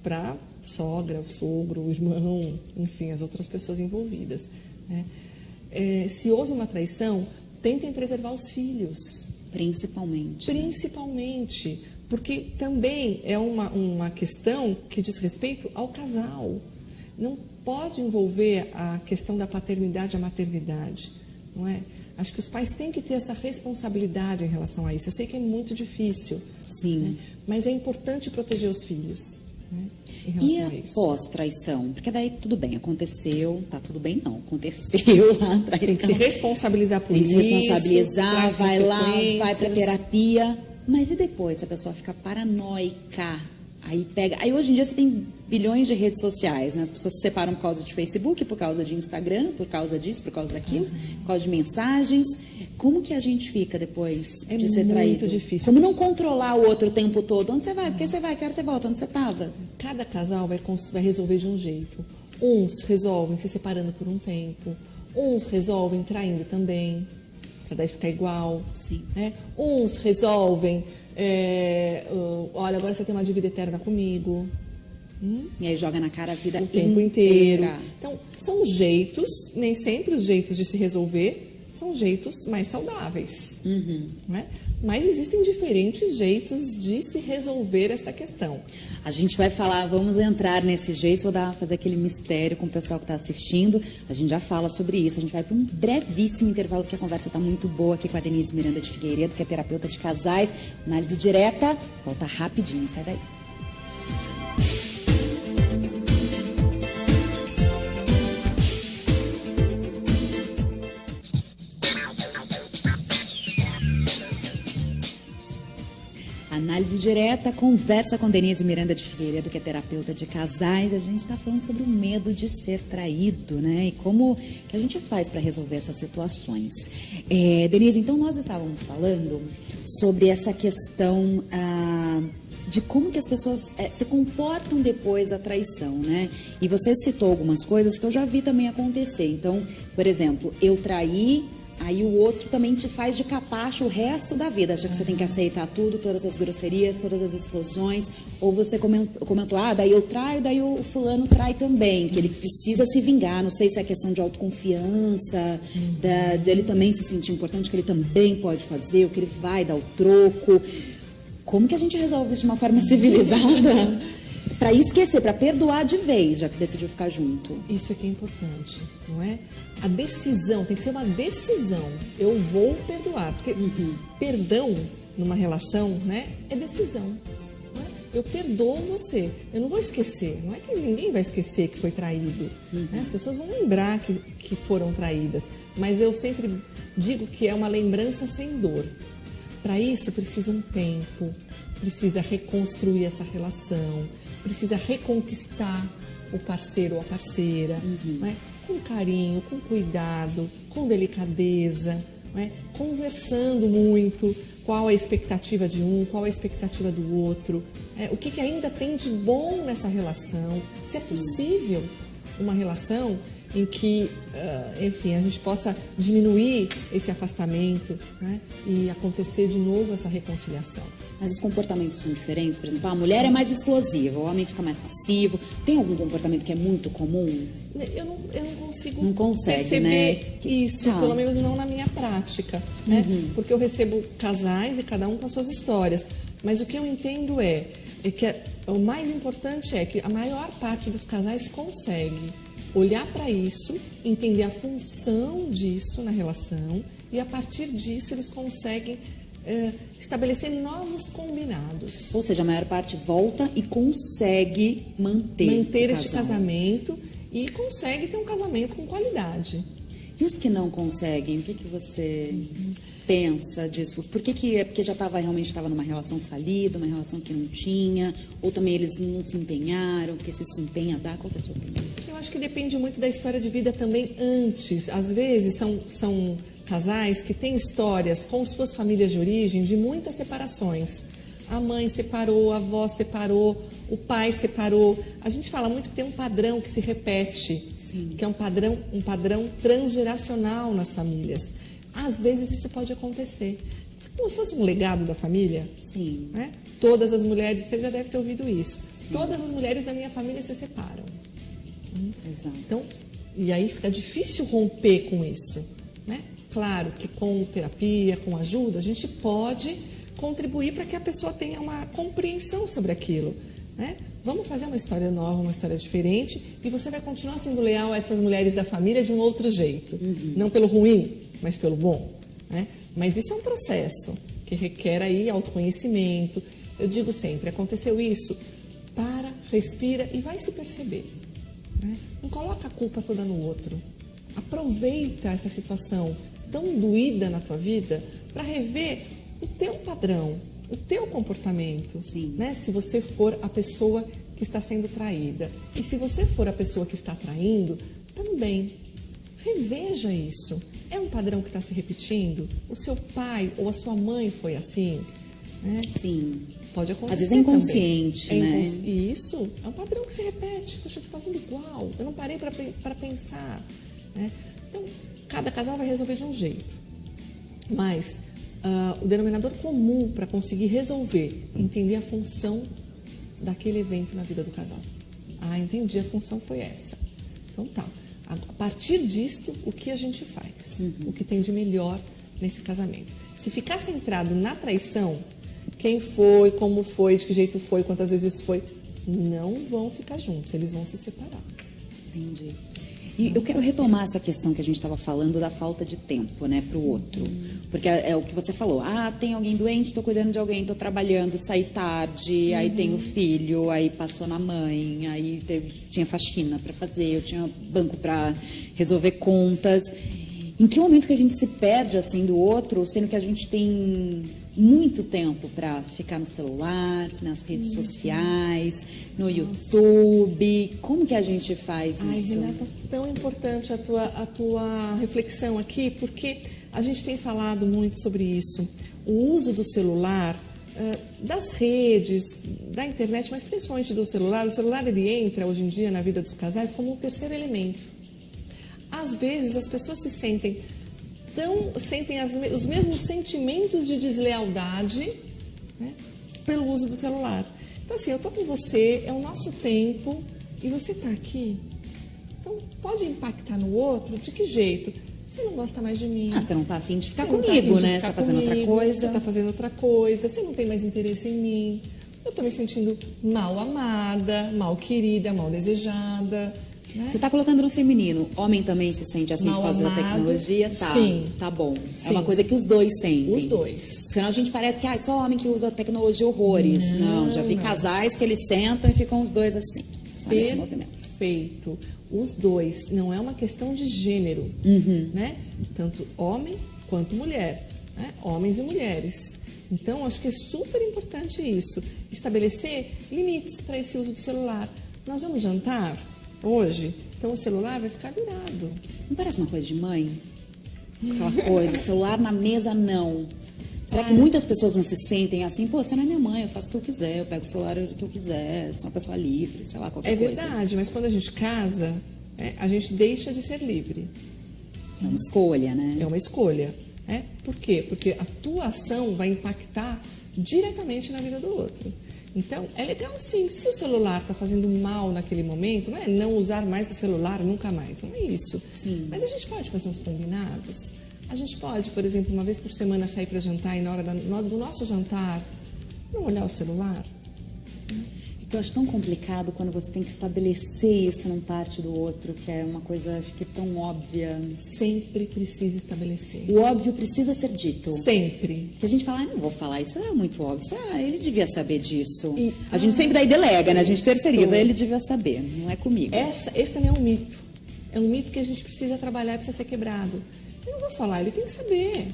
para sogra, o sogro, o irmão, enfim, as outras pessoas envolvidas. Né? Se houve uma traição, tentem preservar os filhos. Principalmente. Principalmente, porque também é uma questão que diz respeito ao casal. Não pode envolver a questão da paternidade e a maternidade, não é? Acho que os pais têm que ter essa responsabilidade em relação a isso. Eu sei que é muito difícil, Sim. Né? Mas é importante proteger os filhos, né? Em relação a isso. Pós-traição? Porque daí tudo bem, aconteceu, tá tudo bem não, aconteceu lá a traição. Tem que se responsabilizar por isso. Tem que se responsabilizar, vai lá, vai pra consequências. terapia. Mas e depois, se a pessoa fica paranoica? Aí hoje em dia você tem bilhões de redes sociais, né? As pessoas se separam por causa de Facebook, por causa de Instagram, por causa disso, por causa daquilo, por causa de mensagens. Como que a gente fica depois de ser traído? É muito difícil. Como não controlar o outro o tempo todo? Onde você vai? Porque você vai, quero que você volta. Onde você estava? Cada casal vai resolver de um jeito. Uns resolvem se separando por um tempo, uns resolvem traindo também, para daí ficar igual. Sim. Né? Uns resolvem, olha, agora você tem uma dívida eterna comigo. E aí joga na cara a vida O tempo inteiro. Então, são jeitos, nem sempre os jeitos de se resolver são jeitos mais saudáveis. Não é? Mas existem diferentes jeitos de se resolver esta questão. A gente vai falar, vamos entrar nesse jeito, fazer aquele mistério com o pessoal que está assistindo. A gente já fala sobre isso. A gente vai para um brevíssimo intervalo, porque a conversa está muito boa aqui com a Denise Miranda de Figueiredo, que é terapeuta de casais. Análise direta. Volta rapidinho, sai daí. Análise direta, conversa com Denise Miranda de Figueiredo, que é terapeuta de casais. A gente está falando sobre o medo de ser traído, né? E como que a gente faz para resolver essas situações. Denise, então nós estávamos falando sobre essa questão de como que as pessoas se comportam depois da traição, né? E você citou algumas coisas que eu já vi também acontecer. Então, por exemplo, eu traí, aí o outro também te faz de capacho o resto da vida. Acha que você tem que aceitar tudo, todas as grosserias, todas as explosões. Ou você comentou, daí eu traio, daí o fulano trai também, que ele precisa se vingar. Não sei se é questão de autoconfiança, dele também se sentir importante, que ele também pode fazer, o que ele vai dar o troco. Como que a gente resolve isso de uma forma civilizada? Para esquecer, para perdoar de vez, já que decidiu ficar junto. Isso aqui é importante, não é? A decisão, tem que ser uma decisão. Eu vou perdoar, porque perdão numa relação, né, é decisão. Não é? Eu perdoo você, eu não vou esquecer. Não é que ninguém vai esquecer que foi traído. Né? As pessoas vão lembrar que foram traídas, mas eu sempre digo que é uma lembrança sem dor. Para isso precisa um tempo, precisa reconstruir essa relação, precisa reconquistar o parceiro ou a parceira, não é? Com carinho, com cuidado, com delicadeza, não é? Conversando muito, qual a expectativa de um, qual a expectativa do outro, o que ainda tem de bom nessa relação, se é possível uma relação em que, enfim, a gente possa diminuir esse afastamento, né, e acontecer de novo essa reconciliação. Mas os comportamentos são diferentes? Por exemplo, a mulher é mais explosiva, o homem fica mais passivo. Tem algum comportamento que é muito comum? Eu não consigo perceber, né? Isso, pelo menos não na minha prática, né? Porque eu recebo casais e cada um com as suas histórias. Mas o que eu entendo é que o mais importante é que a maior parte dos casais consegue olhar para isso, entender a função disso na relação e a partir disso eles conseguem estabelecer novos combinados. Ou seja, a maior parte volta e consegue manter este casamento e consegue ter um casamento com qualidade. E os que não conseguem, o que você pensa disso? Por que é porque já realmente estava numa relação falida, uma relação que não tinha, ou também eles não se empenharam, porque se empenha dá? Qual que é a sua opinião? Eu acho que depende muito da história de vida também antes. Às vezes são casais que têm histórias com suas famílias de origem de muitas separações. A mãe separou, a avó separou, o pai separou. A gente fala muito que tem um padrão que se repete, Sim. que é um padrão transgeracional nas famílias. Às vezes isso pode acontecer. Como se fosse um legado da família. Sim. Né? Todas as mulheres, você já deve ter ouvido isso. Sim. Todas as mulheres da minha família se separam. Exato. Então, e aí fica difícil romper com isso, né? Claro que com terapia, com ajuda, a gente pode contribuir para que a pessoa tenha uma compreensão sobre aquilo, né? Vamos fazer uma história nova, uma história diferente, e você vai continuar sendo leal a essas mulheres da família de um outro jeito. Não pelo ruim, mas pelo bom, né? Mas isso é um processo que requer aí autoconhecimento. Eu digo sempre, aconteceu isso, para, respira e vai se perceber. Não coloca a culpa toda no outro. Aproveita essa situação tão doída na tua vida para rever o teu padrão, o teu comportamento. Sim. Né? Se você for a pessoa que está sendo traída. E se você for a pessoa que está traindo, também. Reveja isso. É um padrão que está se repetindo? O seu pai ou a sua mãe foi assim? Né? Sim. Pode acontecer. Às vezes é inconsciente, né? E isso é um padrão que se repete. Poxa, eu estou fazendo igual. Eu não parei para pensar. Né? Então, cada casal vai resolver de um jeito. Mas o denominador comum para conseguir resolver, entender a função daquele evento na vida do casal. Ah, entendi, a função foi essa. Então tá. A partir disto, o que a gente faz? O que tem de melhor nesse casamento? Se ficar centrado na traição, quem foi, como foi, de que jeito foi, quantas vezes foi, não vão ficar juntos, eles vão se separar. Entendi. E eu quero retomar essa questão que a gente estava falando da falta de tempo, né, para o outro. Porque é o que você falou. Ah, tem alguém doente, estou cuidando de alguém, estou trabalhando, saí tarde, aí tenho filho, aí passou na mãe, aí tinha faxina para fazer, eu tinha banco para resolver contas. Em que momento que a gente se perde assim do outro, sendo que a gente tem muito tempo para ficar no celular, nas redes sociais, no YouTube? Como que a gente faz isso? Renata, tão importante a tua reflexão aqui, porque a gente tem falado muito sobre isso. O uso do celular, das redes, da internet, mas principalmente do celular. O celular ele entra hoje em dia na vida dos casais como um terceiro elemento. Às vezes as pessoas sentem os mesmos sentimentos de deslealdade, né, pelo uso do celular. Então assim, eu estou com você, é o nosso tempo e você está aqui. Então pode impactar no outro, de que jeito? Você não gosta mais de mim. Você não está afim de ficar comigo, né? Você está fazendo outra coisa. Você está fazendo outra coisa, você não tem mais interesse em mim. Eu estou me sentindo mal amada, mal querida, mal desejada. Né? Você está colocando no feminino. Homem também se sente assim mal por causa amado, da tecnologia? Tá, sim. Tá bom. Sim. É uma coisa que os dois sentem. Os dois. Senão a gente parece que só homem que usa tecnologia horrores. Não, já vi casais que eles sentam e ficam os dois assim. Só nesse movimento. Perfeito. Os dois. Não é uma questão de gênero. Né? Tanto homem quanto mulher. Né? Homens e mulheres. Então, acho que é super importante isso. Estabelecer limites para esse uso do celular. Nós vamos jantar hoje, então o celular vai ficar virado. Não parece uma coisa de mãe? Aquela coisa, celular na mesa não. Será que muitas pessoas não se sentem assim? Pô, você não é minha mãe, eu faço o que eu quiser, eu pego o celular que eu quiser, sou uma pessoa livre, sei lá, qualquer coisa. É verdade, mas quando a gente casa, a gente deixa de ser livre. É uma escolha, né? É uma escolha. Por quê? Porque a tua ação vai impactar diretamente na vida do outro. Então, é legal sim, se o celular está fazendo mal naquele momento, não é não usar mais o celular nunca mais, não é isso. Sim. Mas a gente pode fazer uns combinados. A gente pode, por exemplo, uma vez por semana sair para jantar e na hora do nosso jantar, não olhar o celular. que eu acho tão complicado quando você tem que estabelecer isso num parte do outro, que é uma coisa, acho que tão óbvia. Sempre precisa estabelecer. O óbvio precisa ser dito. Sempre. Que a gente fala, não vou falar, isso é muito óbvio. Ele devia saber disso. A gente sempre daí delega, né? A gente terceiriza, ele devia saber, não é comigo. Esse também é um mito. É um mito que a gente precisa trabalhar e precisa ser quebrado. Eu não vou falar, ele tem que saber.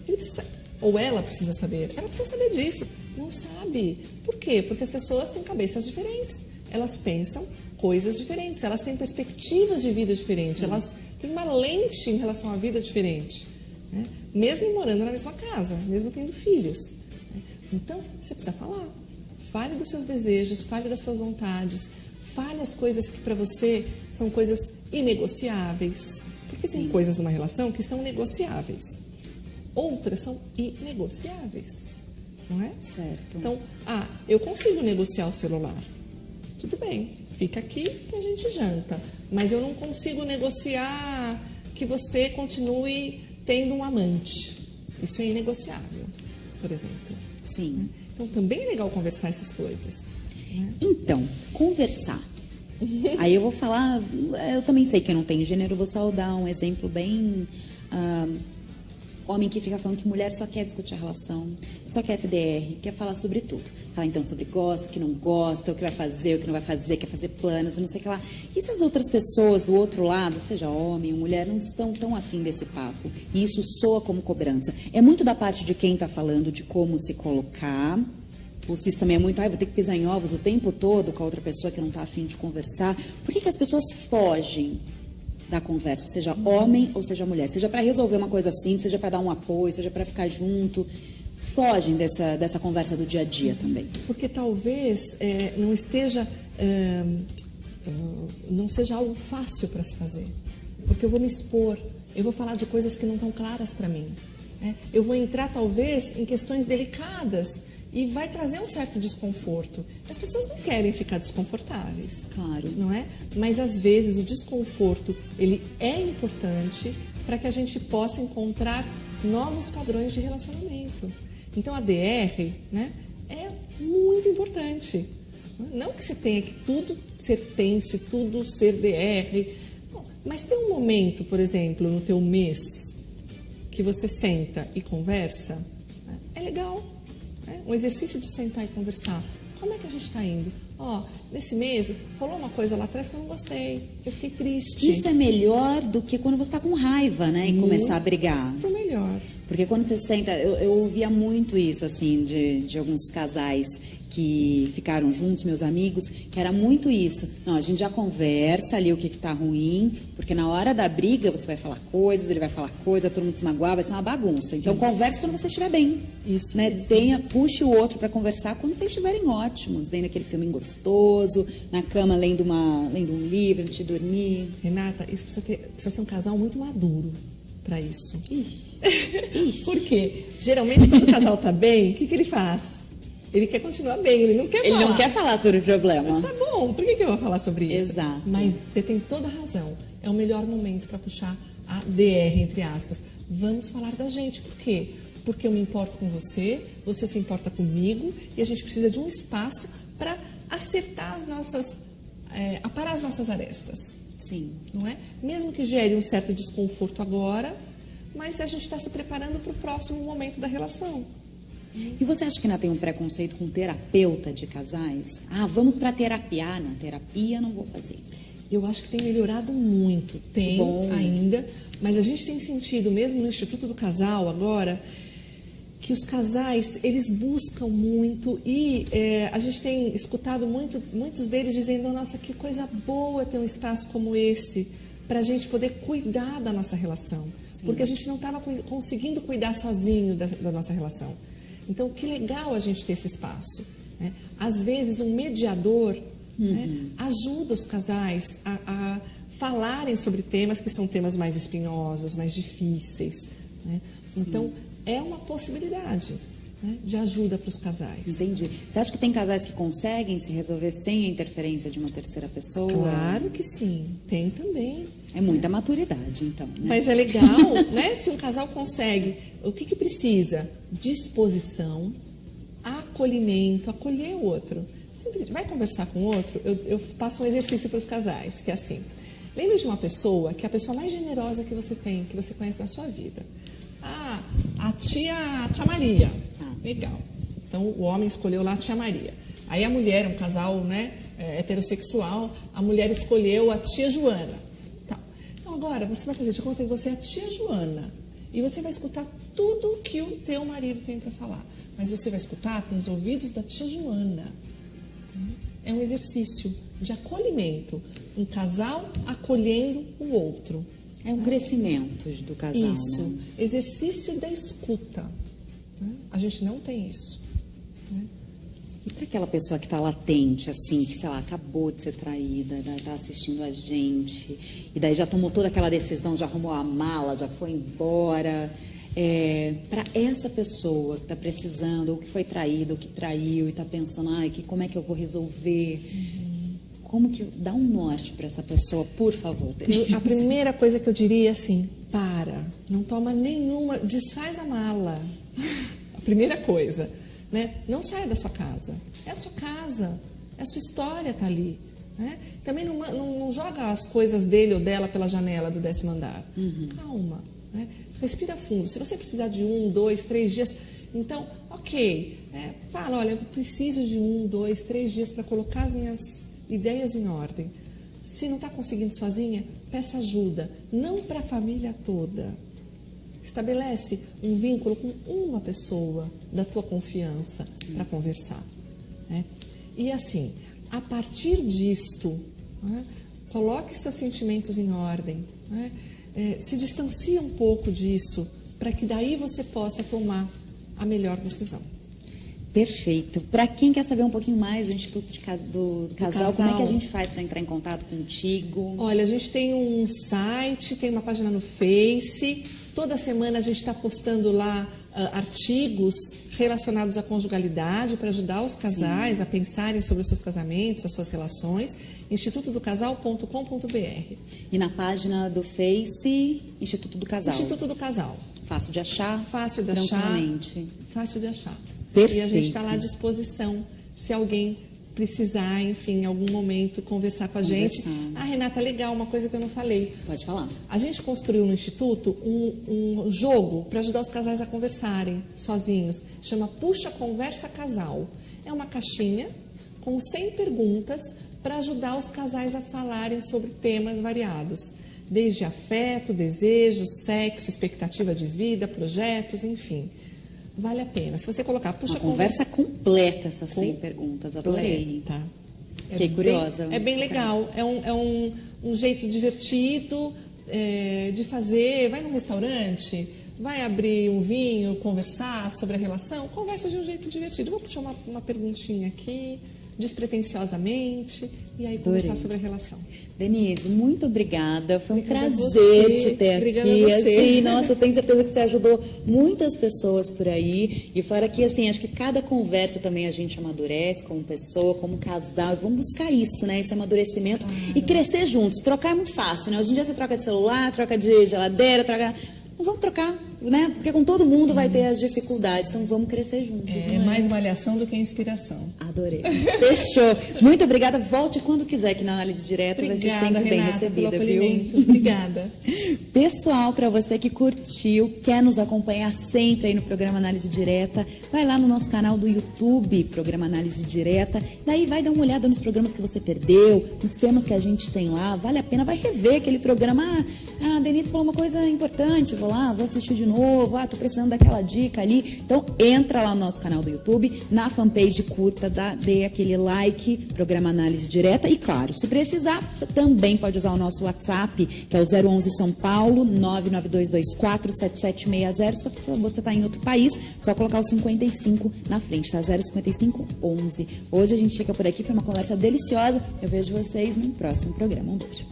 Ele precisa, ou ela precisa saber. Ela precisa saber disso. Não sabe. Por quê? Porque as pessoas têm cabeças diferentes. Elas pensam coisas diferentes. Elas têm perspectivas de vida diferentes. Sim. Elas têm uma lente em relação à vida diferente. Né? Mesmo morando na mesma casa, mesmo tendo filhos. Né? Então, você precisa falar. Fale dos seus desejos, fale das suas vontades. Fale as coisas que para você são coisas inegociáveis. Porque tem coisas numa relação que são negociáveis. Outras são inegociáveis. Não é? Certo. Então, eu consigo negociar o celular. Tudo bem, fica aqui que a gente janta. Mas eu não consigo negociar que você continue tendo um amante. Isso é inegociável, por exemplo. Sim. Então, também é legal conversar essas coisas. Né? Então, conversar. Aí eu vou falar, eu também sei que não tem gênero, vou só dar um exemplo bem... homem que fica falando que mulher só quer discutir a relação, só quer TDR, quer falar sobre tudo. Falar então sobre gosta, o que não gosta, o que vai fazer, o que não vai fazer, quer fazer planos, não sei o que lá. E se as outras pessoas do outro lado, seja homem ou mulher, não estão tão afim desse papo? E isso soa como cobrança. É muito da parte de quem está falando de como se colocar. Ou se isso também é muito, vou ter que pisar em ovos o tempo todo com a outra pessoa que não está afim de conversar. Por que as pessoas fogem da conversa, seja homem ou seja mulher, seja para resolver uma coisa simples, seja para dar um apoio, seja para ficar junto, fogem dessa conversa do dia a dia também? Porque talvez não seja algo fácil para se fazer, porque eu vou me expor, eu vou falar de coisas que não estão claras para mim, né? Eu vou entrar talvez em questões delicadas e vai trazer um certo desconforto. As pessoas não querem ficar desconfortáveis, claro, não é? Mas às vezes o desconforto ele é importante para que a gente possa encontrar novos padrões de relacionamento. Então a DR, né, é muito importante. Não que você tenha que tudo ser tenso, tudo ser DR, mas tem um momento, por exemplo, no teu mês que você senta e conversa, né? É legal. Um exercício de sentar e conversar. Como é que a gente está indo? Nesse mês rolou uma coisa lá atrás que eu não gostei, eu fiquei triste. Isso é melhor do que quando você está com raiva, né? E começar a brigar. Muito melhor. Porque quando você senta, eu ouvia muito isso, assim, de alguns casais que ficaram juntos, meus amigos, que era muito isso. Não, a gente já conversa ali o que está ruim, porque na hora da briga você vai falar coisas, ele vai falar coisas, todo mundo se magoar, vai ser uma bagunça. Então converse quando você estiver bem. Isso. Né? Puxe o outro para conversar quando vocês estiverem ótimos, vendo aquele filme gostoso, na cama lendo um livro antes de dormir. Renata, isso precisa ser um casal muito maduro para isso. Ixi. Por quê? Geralmente quando o casal está bem, o que ele faz? Ele quer continuar bem, ele não quer falar. Ele não quer falar sobre o problema. Mas tá bom, por que eu vou falar sobre isso? Exato. Mas você tem toda a razão. É o melhor momento para puxar a DR, entre aspas. Vamos falar da gente. Por quê? Porque eu me importo com você, você se importa comigo e a gente precisa de um espaço para acertar aparar as nossas arestas. Sim. Não é? Mesmo que gere um certo desconforto agora, mas a gente está se preparando para o próximo momento da relação. E você acha que ainda tem um preconceito com terapeuta de casais? Vamos para terapia. Não, terapia não vou fazer. Eu acho que tem melhorado muito. Tem ainda, mas a gente tem sentido, mesmo no Instituto do Casal agora, que os casais, eles buscam muito e a gente tem escutado muitos deles dizendo, nossa, que coisa boa ter um espaço como esse para a gente poder cuidar da nossa relação. Sim. Porque a gente não estava conseguindo cuidar sozinho da nossa relação. Então, que legal a gente ter esse espaço. Né? Às vezes, um mediador ajuda os casais a falarem sobre temas que são temas mais espinhosos, mais difíceis. Né? Então, é uma possibilidade, né, de ajuda para os casais. Entendi. Você acha que tem casais que conseguem se resolver sem a interferência de uma terceira pessoa? Claro que sim, tem também. É muita maturidade, então. Né? Mas é legal, né? Se um casal consegue, o que precisa? Disposição, acolhimento, acolher o outro. Sempre vai conversar com outro, eu passo um exercício para os casais, que é assim. Lembre de uma pessoa que é a pessoa mais generosa que você tem, que você conhece na sua vida. Ah, a tia Maria. Legal. Então, o homem escolheu lá a tia Maria. Aí a mulher, um casal, né, heterossexual, a mulher escolheu a tia Joana. Tá. Então, agora, você vai fazer de conta que você é a tia Joana. E você vai escutar tudo que o teu marido tem para falar. Mas você vai escutar com os ouvidos da tia Joana. É um exercício de acolhimento. Um casal acolhendo o outro. É um crescimento do casal. Isso. Né? Exercício da escuta. Né? A gente não tem isso. Né? E para aquela pessoa que está latente, assim, que, sei lá, acabou de ser traída, está assistindo a gente, e daí já tomou toda aquela decisão, já arrumou a mala, já foi embora. Para essa pessoa que está precisando, ou que foi traída, ou que traiu, e está pensando, como é que eu vou resolver? Como que dá um norte para essa pessoa, por favor? A primeira coisa que eu diria é assim, não toma nenhuma, desfaz a mala. A primeira coisa, né? Não saia da sua casa. É a sua casa, é a sua história tá ali. Né? Também não joga as coisas dele ou dela pela janela do 10º andar. Calma, né? Respira fundo. Se você precisar de 1, 2, 3 dias, então, ok. Fala, olha, eu preciso de 1, 2, 3 dias para colocar as minhas ideias em ordem. Se não está conseguindo sozinha, peça ajuda. Não para a família toda. Estabelece um vínculo com uma pessoa da tua confiança para conversar. Né? E assim, a partir disto, né, coloque seus sentimentos em ordem. Né? Se distancie um pouco disso, para que daí você possa tomar a melhor decisão. Perfeito. Para quem quer saber um pouquinho mais do Instituto do Casal, como é que a gente faz para entrar em contato contigo? Olha, a gente tem um site, tem uma página no Face. Toda semana a gente está postando lá artigos relacionados à conjugalidade para ajudar os casais a pensarem sobre os seus casamentos, as suas relações. institutodocasal.com.br. E na página do Face, Instituto do Casal. Instituto do Casal. Fácil de achar? Fácil de achar. Tranquilamente. Fácil de achar. Perfeito. E a gente está lá à disposição, se alguém precisar, enfim, em algum momento, conversar com a gente. Renata, legal, uma coisa que eu não falei. Pode falar. A gente construiu no Instituto um jogo para ajudar os casais a conversarem sozinhos. Chama Puxa Conversa Casal. É uma caixinha com 100 perguntas para ajudar os casais a falarem sobre temas variados. Desde afeto, desejo, sexo, expectativa de vida, projetos, enfim. Vale a pena. Se você colocar, puxa, uma conversa completa, essas 100 perguntas. Adorei. Tá. Fiquei curiosa. É bem legal. É um jeito divertido de fazer. Vai num restaurante, vai abrir um vinho, conversar sobre a relação. Conversa de um jeito divertido. Vou puxar uma perguntinha aqui, despretensiosamente, e aí conversar sobre a relação. Denise, muito obrigada. Foi um prazer você. te ter Obrigada aqui. A você. Assim, nossa, eu tenho certeza que você ajudou muitas pessoas por aí. E fora que, assim, acho que cada conversa também a gente amadurece como pessoa, como casal. E vamos buscar isso, né? Esse amadurecimento e crescer juntos. Trocar é muito fácil, né? Hoje em dia você troca de celular, troca de geladeira, troca... Não vamos trocar, né? Porque com todo mundo vai ter as dificuldades. Então vamos crescer juntos. É mais malhação do que inspiração. Adorei. Fechou. Muito obrigada. Volte quando quiser aqui na Análise Direta. Obrigada, vai ser sempre bem Renata, recebida, pelo viu? acolhimento. Obrigada. Pessoal, para você que curtiu, quer nos acompanhar sempre aí no programa Análise Direta, vai lá no nosso canal do YouTube, Programa Análise Direta. Daí vai dar uma olhada nos programas que você perdeu, nos temas que a gente tem lá. Vale a pena, vai rever aquele programa. A Denise falou uma coisa importante, vou lá, vou assistir de novo, tô precisando daquela dica ali. Então, entra lá no nosso canal do YouTube, na fanpage curta, dê aquele like, Programa Análise Direta. E claro, se precisar, também pode usar o nosso WhatsApp, que é o 011 São Paulo, 992247760. Se você está em outro país, só colocar o 55 na frente, tá? 05511. Hoje a gente fica por aqui, foi uma conversa deliciosa. Eu vejo vocês no próximo programa. Um beijo.